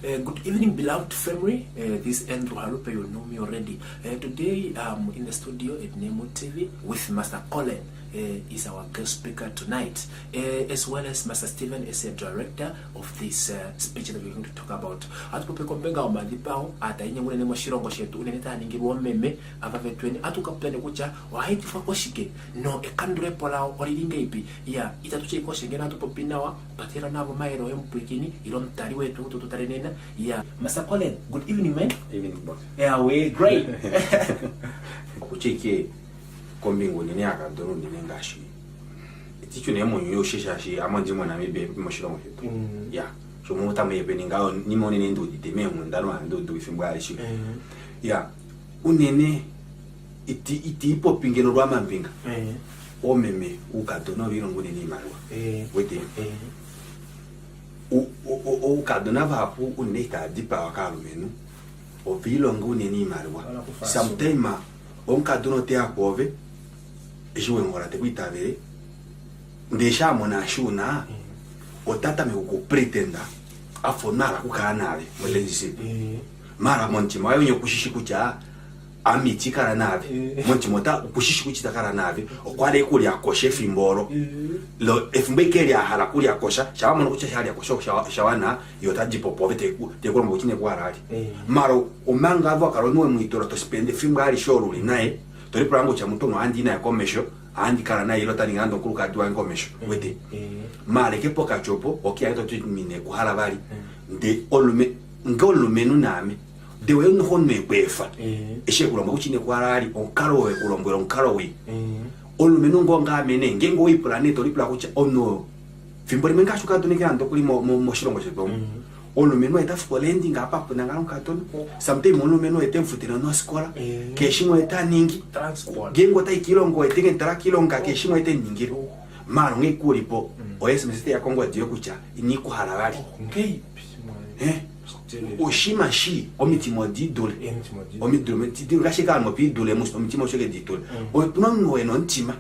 Good evening, beloved family. This is Andrew Harupe. You know me already. Today I'm in the studio at Nemo TV with Master Colin. Is our guest speaker tonight, as well as Master Stephen is a director of this speech that we're going to talk about. Atukupe mbenga wa madipao atainye mune nemo shirongo shetu uneneta ningirwa meme avavetweni atukapene kucha waiti fakoshike no ekandure pola orilinga ipi ya itatuche ikoshe ngena atupopinawa patera navo maero empwikini ilo mtari wetu tututarenena ya Master Colin. Good evening, man. Evening, boss. Yeah, we great. Kucheke kombingo nene akadono nene ngashi iticho ne mo yoshishashi amanji mwana mebe moshiro mwetu ya so mo tamebe ningao nimone nendo diteme mu ndano ando do ifimba alishi ya unene iti popingeno rwa mambinga o meme ukadono birongo nene marwa wete o ukadona vapu uneta dipa wakalumenu o bilongo nene marwa sometimes on kadono te akove ejiwe ngora te kuitavere ndesha mona shuna otata me ko pretenda afonara kukanave molenzisi mara monti mayo nyo kushishi kucha amiti kara nave monti mota kushishi kuchita kara nave okwale kuli akoshe fimboro lo efumbekeri ahala kuli akosha shawa mono kucha shali akosha shawana yotaji popove te ko mbokine kwa rali maro omanga avo akaronwe mwitora to spende fimbari shoruli nae tori prango cha mutono andi na komesho andi kana na ilota ningando kuruka dwa komesho wete male ke poka chopo okiato tutmine ku halabali nde olume ngolume nuname de we no honme kwefa eshe kulomba kuchine kwa rali onkarowe kulombwera onkarowe olume nungo ngamene ngengo iplanet ori pla kucha ono fimbori menga shuka tonike ando kuli mo shirongo cheto olume no etafuko lending apa punanga nkaton sometimes olume no etemfutira no skola keshimo eta ningi Transport. gengo tai kilongo etenge tara kilonga keshimo ete ningiro maro ngekuripo oesmesete ya kongo dio kucha ini ku halabali Okay. oshima shi omitimo didole omitimo didole gashika mo pi dole musto omitimo shege didole o tuno eno ntima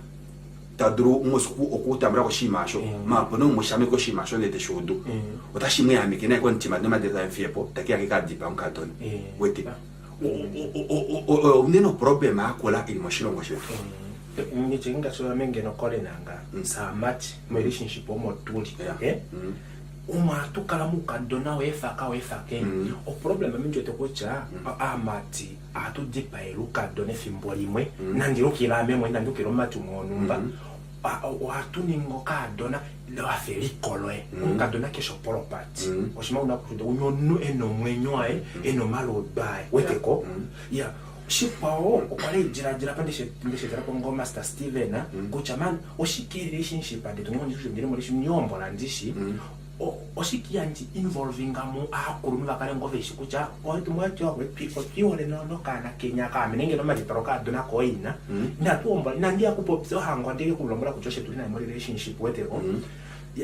tadru mosku okutambra ko shimasho ma pono mushame ko shimasho lete shodo otashimwe ya mikene ko ntima de madeta mfiepo takia ka dipa nkaton wete o neno problema akola il mashiro ngoshe Nichinga so menge no kole nanga sa match relationship omo tuli uma tukala mukadona wefa ka wefa ke o problem minjo te kocha amati atu dipa eluka done fimbolimwe nandiro kila memwe nandiro kilo matu monumba watu ningo ka dona lo afeli koloe ukadona kesho polopati oshima unakudo unyono eno mwenyoe eno malo bae weteko ya shipao okwale jira pandeshe tara kongo Master Steven kucha man oshiki relationship ade tunonye ndire mo nyombo landishi oshiki anti involving amu akuru bakale ngove shikucha onto mwacho wa people piole no kana Kenya ka menenge no mali paroka dona koina ndatuomba nandia kupopso hango ndike kulongola kuchoshe tulina mo relationship weteko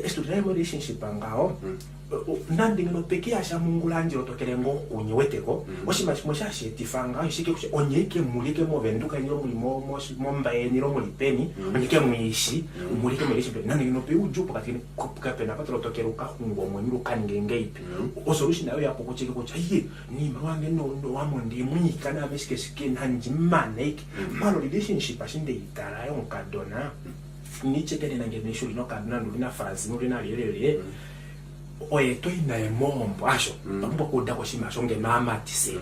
esto tulina relationship angao nandi ngino peke asha Mungu lanjiro tokele ngo kunye weteko oshima chimosha shetifanga yishike kuche onyeke mulike mo venduka niro mulimo mombaye niro mulipeni onyeke mwishi mulike mwishi nandi ngino pe ujupo katini kupuka pena patro tokele ukahungo mweniro kaningenge ipi osolushi nayo yapo kucheke kucha ye ni mwange no wamondi mwika na beshike shike nanji maneke malo relationship ashinde itara yo nkadona nicheke nenangenesho lino kadona ndulina frazi ndulina lelele oye to ina emombo asho bambo kuda kwa shima shonge mama tise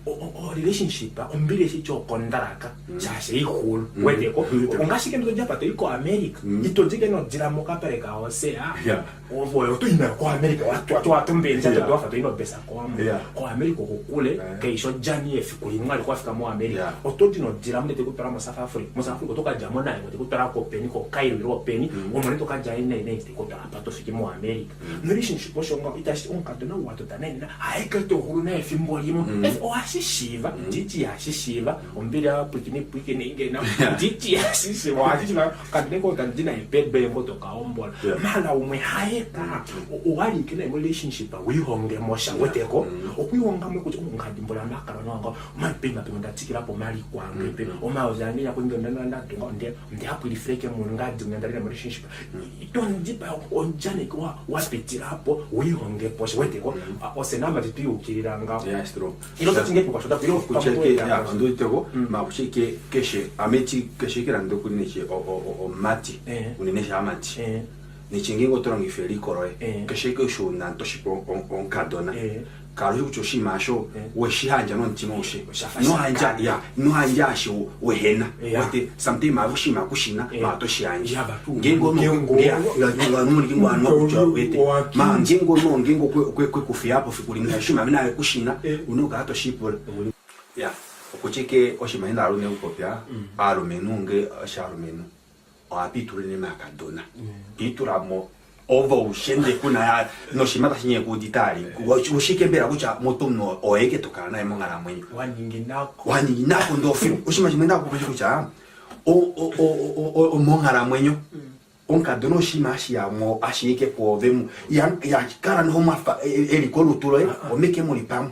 o relationship ombile shicho kondaraka chashe ihulu weteko ungashike ndo japa to iko America itojike no jira moka pereka osea ovoyo to ina kwa America watu mbenza to dofa to ino pesa kwa America kokule keisho jani efikuli ngali kwa fika mo America otodi no jira mde ko para South Africa kutoka jamona ngo ko para ko peni ko Cairo ro peni omone to ka jaine ne ko para pato fiki mo America shiposhonga itashi onkadona watu tanena haikato huruna efimbolimo oashishiva titi yashishiva ombira pwikini ingena titi yashishiva washishiva kadeko kandina ipebe moto kaombola mala umwe haeka owali kile relationship wihonge mosha weteko okuyonga mwe kuti ungadimbola makara nongo mapinga pinga tikira po mali kwange pe omauzani yakwingena ndadunga ndi hapo ilifreke mu ngadi ngandalina relationship itondipa onjane kwa wapetira hapo po uyironge poshe weteko osenamba tituyukiliranga yes true ilo tatinge kwa shoda bilo kucheke ya ndo itego ma kucheke keshe ameti keshe kira ndo kuneche o mati unenesha amati ni chingingo torangi feli koroe keshe ke sho na toshipo on kadona karu uchoshi masho we shihanja no ntimoshe no hanja ya no hanja sho we hena wete something mabushi makushina ma to shihanja ngengo no ya la no ngingo anwa kucho wete ma ngengo no ngengo kwe kufia hapo fikulinga shima mina kushina unoga hato shipo ya okucheke oshimaenda alume ukopya alume nunge ashalume o apiture ne makadona pituramo ovo ushende kuna ya no shimata shinye kuditali ushike mbera kucha motomno oeke tokana naye mongala mwenyu waningi nako ndo film ushima shimenda kucha o mongala mwenyu onkadona oshima ashiyamo ashike povemu ya kara no mafa elikolo tulo omeke muri pam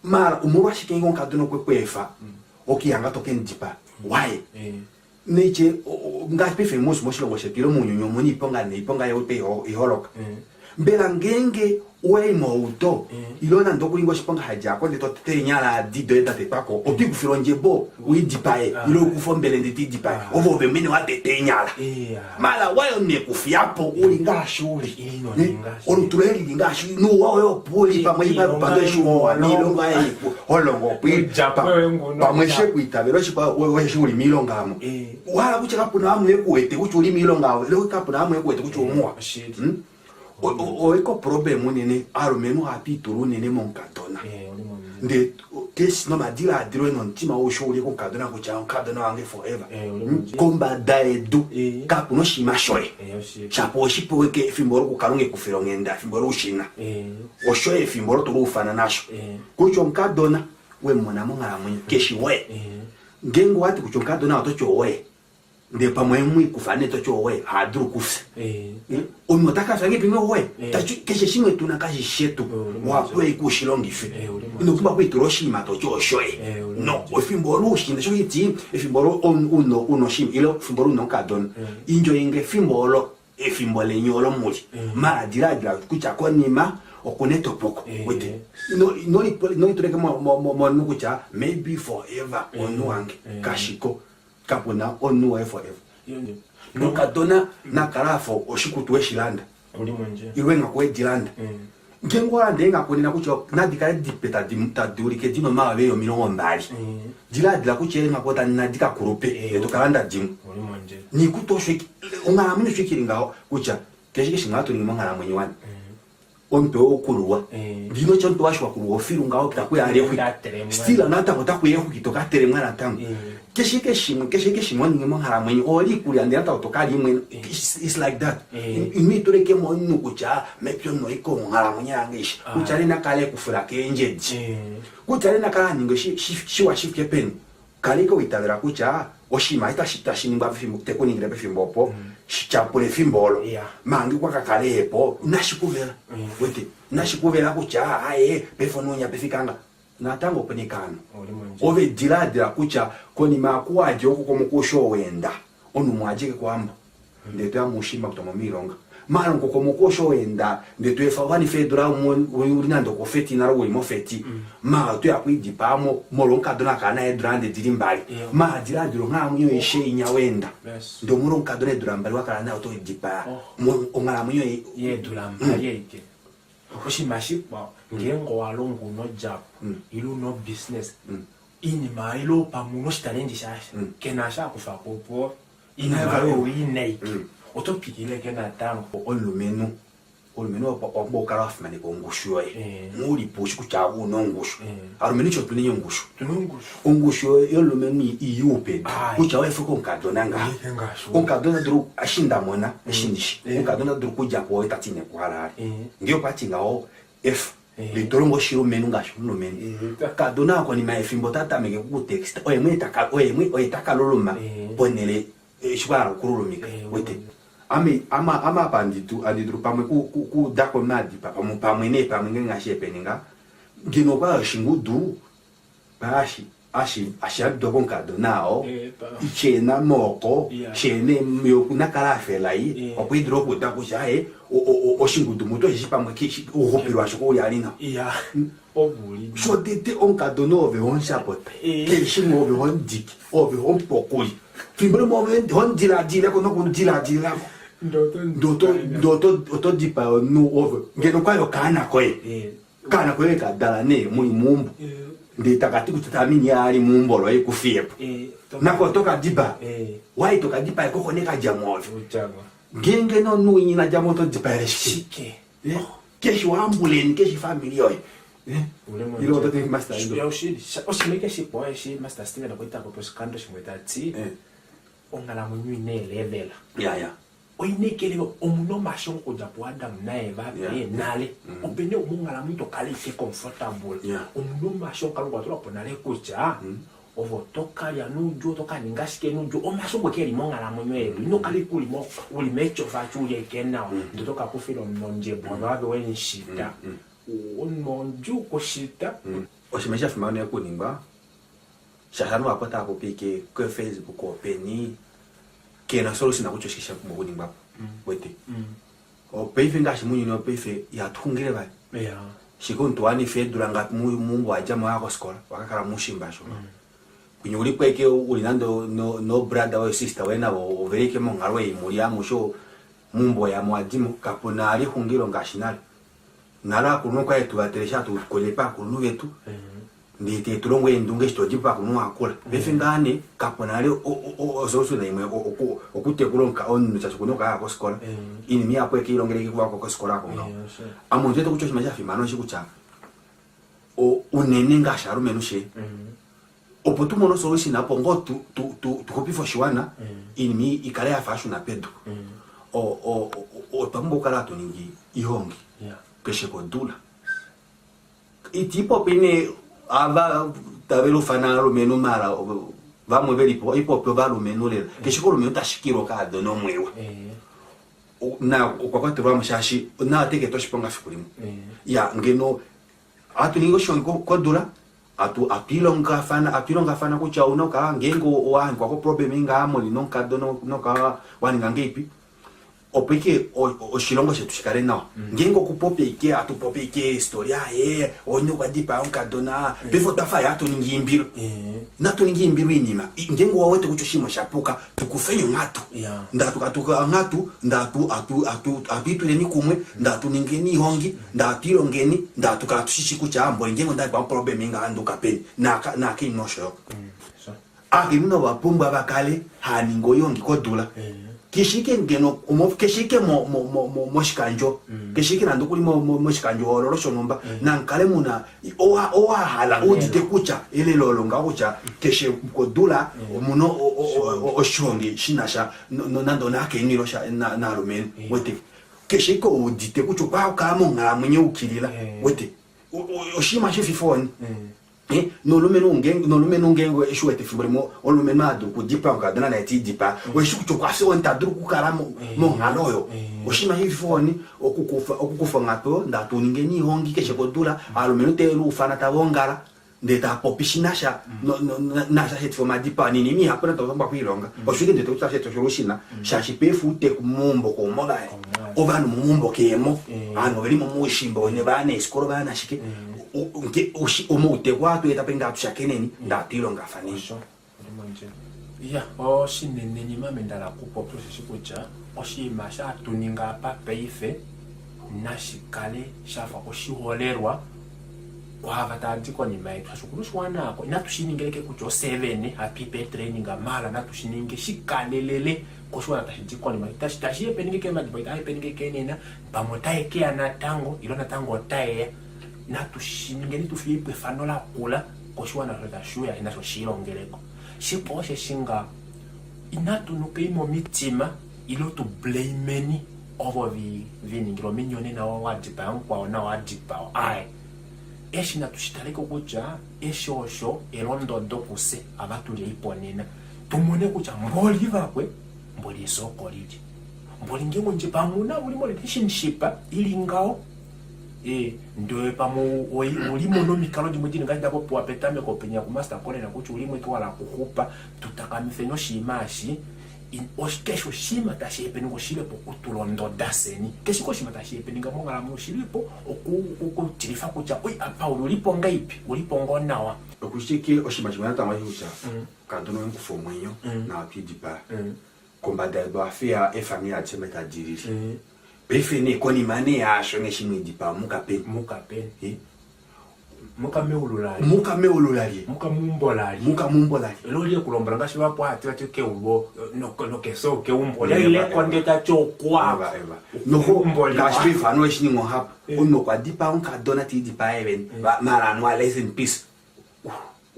mara umurwa shike onkadona kwekwefa okiyanga tokendipa why neche ngapi famous moshilo goshepiro munyonyo moni iponga yote iholoka mbela ngenge we mouto ilona ndokulingo shiponga haja ko ndeto tenyala dido date pako opi kufironje bo we dipae ilo kufombele nditi dipae ovo bemene wa tenyala mala wayo ne kufiapo ulinga shuli olutuleli linga shuli no wayo poli pamwe bando shuwa milonga yipo holongo pijapa pamwe shekuitabelo shipa we shuli milongamo wala kucheka puna amwe kuete kuchuli milonga leo kapuna amwe kuete kuchumwa oiko problemu nene arumenu apituru nene monkadona nde kesi no madira adiro no ntima oshuri ko kadona ko cha kadona wange forever komba daedu kapu no shima shoye chapo shipo weke fimboro ko kalunge kufiro ngenda fimboro ushina oshoye fimboro to ufana nasho kucho nkadona we mona mongala mwenye keshi we ngengo wati kucho nkadona otocho we nde pamwe kufane tocho we hadru kufse onotaka sange pimo we tachu keshe shimwe tunakashi shetu wapo ikushilongife inokumba kwitoroshi matocho shoye no ofimboro ushinda sho yiti efimboro uno shim ilo fimboro no kadon injo inge fimboro efimbole nyolo muli mara diradra kucha konima okuneto poko wete no itoreke mo nukucha maybe forever onuange kashiko kapuna onuwe forever nokadona nakarafo oshikutu weshilanda iwe ngakwe dilanda ngengwa ndenga kunina kucho nadika dipeta dimtaduri ke dino mawe yo milongo mbali diladla kuche ngakota nadika kurupe etokalanda dimu ni kutoshwe ongala mini shwikilingao kucha keshe shingato ni mangala mwenye wani onto okuruwa ndino chonto washwa kuruwa firu ngao kitakuya ali stila nata kotakuye kukitoka tere mwana tangu keshe shimo ni mangala mwenye oli kulia ndata otokali mwenye it's like that imi tureke monu kucha mepyo no iko ngala mwenye angishi kuchali nakale kufura kenjeji kuchali nakala ningo shiwa shifke pen kaliko itavera kucha oshima itashita shinimba fimu tekoni ngrepe fimbopo shichapule fimbolo mangi kwa kakalepo nashikuvela wete nashikuvela kucha aye pefononya pefikanga natango penikano ove diladira kucha koni makuaje okukomukusho wenda onu mwajike kwamba ndeto ya mushima kutomo milonga mara nkokomukosho wenda ndeto efa wani fedora urinando kofeti naro wimo feti ma to yakwidipamo molonka dona kana edrande dirimbali ma diladiro ngamunyo ishe inyawenda ndo molonka dona edurambali wakala na to idipa ongala munyo yedurambali yeke oshimashipa ngengo walongo no job ilu no business ini mailo pamuno challenge shasha kenasha kufa popo inayo inake otopikile kena tango olumenu obo karaf mane kongusho muri push kuchagu nongusho arumeni chotuni ngusho ongusho olumenu iyupe kuchawe fuko nkadonanga onkadona dru ashinda mona ashindishi onkadona dru kuja ko tatine kwalari ngiyo patingao f litorongo shiro menu ngasho lumenu kadona ko ni maefimbo tata mege ku text oyemwe takaloluma ponele shwara kurulumika wete ama banditu adidru pamwe ku dako nadi pamwe ne pamwe ngashe peninga ngino ba shingudu bashi ashabdo konkado nao ichena moko chene myokuna kala felai okwidro kuta kushae oshingudu muto hishipamwe kishi uhopirwa shoko yalina obuli so tete onkado no ove on chapote kishi mo ove on dik ove on pokuli fimbre mo ove on dila kono kun dila ndoto dipa no ove ngeno kwayo kana koe kadala ne mumbu nditakati kutamini yali mumbolo yekufiepo nako toka diba wai toka diba koko neka jamovi genge no nuyi na jamoto diba shike keshi wambuleni keshi family oy ilo to think master ilo ya ushidi osimeke shipo shi master Steven na kuita ko skando shimweta ti ongala munyu ne level ya oinekele omuno mashon ko japo Adam na Eva be nale obene omungala muito kale ke comfortable omuno mashon kalu kwa tola ponale kucha ovo toka ya nujo toka ningashike nujo o mashon ko keri mongala munyo no kale kuli mo uli mecho fa chuye kena ndo toka ko filo nonje bwana be wen shita on monju ko shita osimesha fumane ya kunimba shahanu apata ko pike ko Facebook ko peni kena solo sina kuchoshikisha kumuguni ngbapo wete o peife ngashi munyu no peife ya tungire ba shikonto ani fe duranga mungu ajama yako skola wakakala mushimba sho kunyuri kweke uli nando no brother or sister wena overeke mongarwe muri amusho mumbo ya mwadimo kapona ali hungiro ngashinali nara kuno kwa yetu bateresha tu kolepa kuno wetu ndite tulongwe ndunge stojipa kuno akula befingane kaponale ososo na imwe okutekulonka onu chakuno ka ko skola ini mi apo ekilongereke kwa ko skola ko ngawo amonje to kuchoshima cha fimano shikucha unene ngasharu menushe opoto mono solo sinapo ngo tu kopi fo shiwana ini mi ikale ya fashu na pedo o tambo kala to ningi ihongi peshe ko dula itipo pene ava tavelo fanalo meno mara vamos ver ipo valo meno le que chiko lo tashikiro ka dono mwewa na kwa vamos shashi na teke to shiponga fikulimo ya ngeno atuningo shonko kodula apilonga fana kucha unoka ngengo wa kwa problem inga amoli nonka dono noka waninga ngepi opeke o shilongo shetu shikare nao ngengo kupope ike atupope ike historia onyo kwa dipa onka dona befo tafa ya tuningi imbiru na tuningi imbiru inima ngengo wawote kuchoshimo shapuka tukufenyo ngatu ndatu katuka ngatu ndatu abitu leni kumwe ndatu ningeni hongi ndatu ilongeni ndatu katushishi kucha ambo ngengo ndatu kwa problem inga anduka peni na kini nosho mno wapumba bakale haningo yongi kodula kishike ngeno kishike mo shikanjo kishike nando kuli mo shikanjo ololo shonomba nankale muna owa hala udite kucha ile lolo ngakucha keshe kodula muno oshongi shinasha nando nake ngiro sha na rumen wete kishike udite kucho kwa kama ngamwe ukilila wete oshima shififoni no lumenu ngengo eshuete fibremo olumenu madu kudipa ngadana na eti dipa weshu kuchokase onta duru kukaramo mo ngaloyo oshima hivi foni okukufa ngato ndatu ningeni hongi keshe kodula alumenu te lufana tawongala ndeta popishinasha nasha hetfo madipa nini mi hakuna tawamba kuilonga oshuke ndeta utashe toshurushina shashipefu te kumumbo ko mogae ovanu mumbo kemo ano beli mu mushimbo ne bana iskoro bana shike umute kwatu yetapenga tushakeneni ndatilo ngafanisho ya oshinene ni mamendala kupo process kucha oshima sha tuninga pa peife nashikale shafa oshiholerwa kwa vatati kwa nyuma yetu shukuru nako inatushiningeleke kucho 7 happy pay training amala natushininge shikalelele koshwana tashiti kwa nyuma tashiye penige kema dibaita penige kenena pamotae ke anatango ilona tango tae natushiningeni tufipe fanola kula koshwana retashuya inaso shilongeleko shiposhe shinga inatunuke imo mitima ilo to blameni over viningiro minyone na wadipa yankwa na wadipa ai eshi natushitaleko kucha eshi osho elondo dokuse abatuli iponena tumone kucha mboli vakwe mboli soko liji mboli ngengo nje pamuna uli relationship ili ngao ndo pamo ulimo no mikalo dimujini ngati dapo po apetame ko penya ku master kone na kuti ulimo ikiwala kukupa tutakamifenyo shimashi oshikesho shima tashepe ngo shilepo kutulondo daseni keshiko shima tashepe nga mongala mu shilipo okutirifa kucha oi apa ulipo ngaipi ulipo ngonawa okushike oshima shima tama yucha kandono nkufomwenyo na apidipa kombada do afia e famille a chemeta dirige befene koni mane ya shone shimidipa mukape muka meululali muka mumbolali loli kulomba ngashi wapo ati ke ubo no keso ke umbola ile kondeta chokwa no ngashi fano eshingo hapa uno kwa dipa unka donati dipa even mara no rest in peace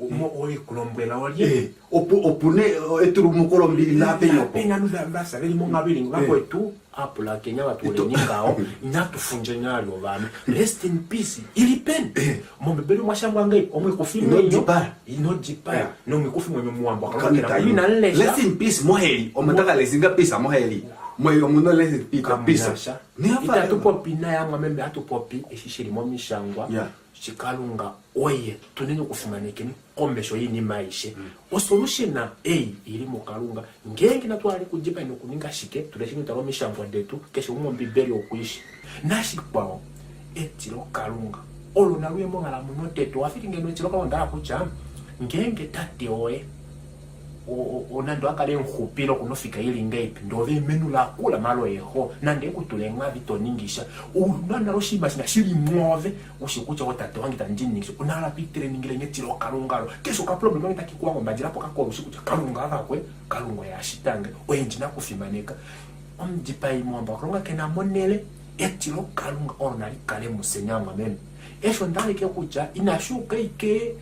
mo oi kulombela oli opune eturu mukolombili na penyo pena no mbasa veli mo ngabili ngako etu apula Kenya watu ngao inatufunje nyalo bana rest in peace ili pen mo bebele mwashamba ngai omwe kufimwe ino jipa no mikufimwe mwamba kalakira ina rest in peace moheli omataka lezinga pesa moheli moyo muno rest in peace pesa ita tupo pina ya mwamembe atupopi eshishiri mo mishangwa chikalunga oye tunenye kufimanike ni kombesho yini maishe o solution na iri mu kalunga ngenge na twali kujipa ino kuninga shike tuleshini taro mishangwa detu kesho umombi beri okuishi nashi kwao etiro kalunga olo na ruye mongala muno tetu afiki ngeno etiro kalunga kucha ngenge tate oe onando akale nkupilo kunofika ili ngaipi ndove menu la kula malo eho nande kutulenga bitoningisha unana roshima sina shili mwove ushikucha wotate wangi tanjini unala pitre ningile nyetiro kalungalo kesho ka problem ngi takikuwa mbajira poka ko ushikucha kalunga akwe kalunga ya shitange oyenjina kufimaneka omjipai mwamba kalunga kena monele etiro kalunga ornali kale musenyama meme esho ndale ke kucha inashuka ike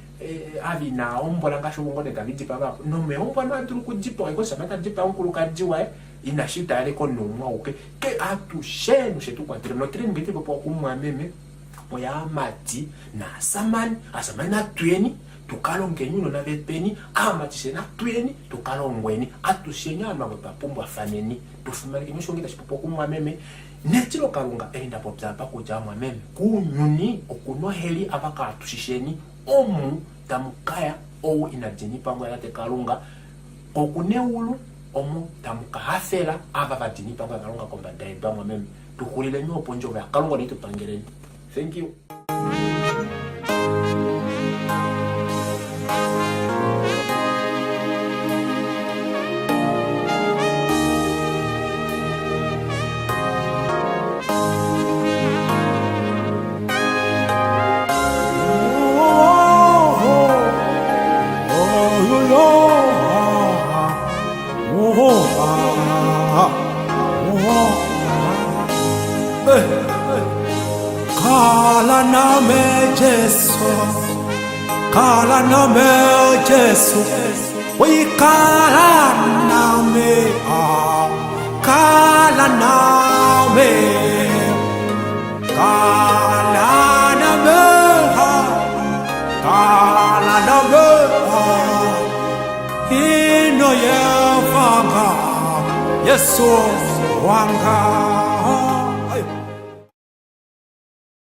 ali na ombola ngasho ngone David baba no me ombola ntulu kujipa iko samata jipa onkulu kajiwa inashita ale ko no mwa oke ke atu shenu shetu kwa tire no tire ngiti popo kumwa meme oya mati na samani na twini tukalonge nyuno na vepeni amati shena twini tukalongweni atu shenya na bapumba faneni tufumalike misho ngita shipopo kumwa meme netiro kalunga enda popza pa kujamwa meme kunyuni okunoheli abaka atushisheni omu tamukaya owu inajeni pango ya kalunga okuneulu omu tamukahafela aba badini pango ya kalunga komba daiba mwa meme tukulile nyo ponjo ya kalunga nitu pangereni. Thank you. Kala name Jesu, we kala name, kala name, kala name, kala name, ino ye fanga, Yesu wanga.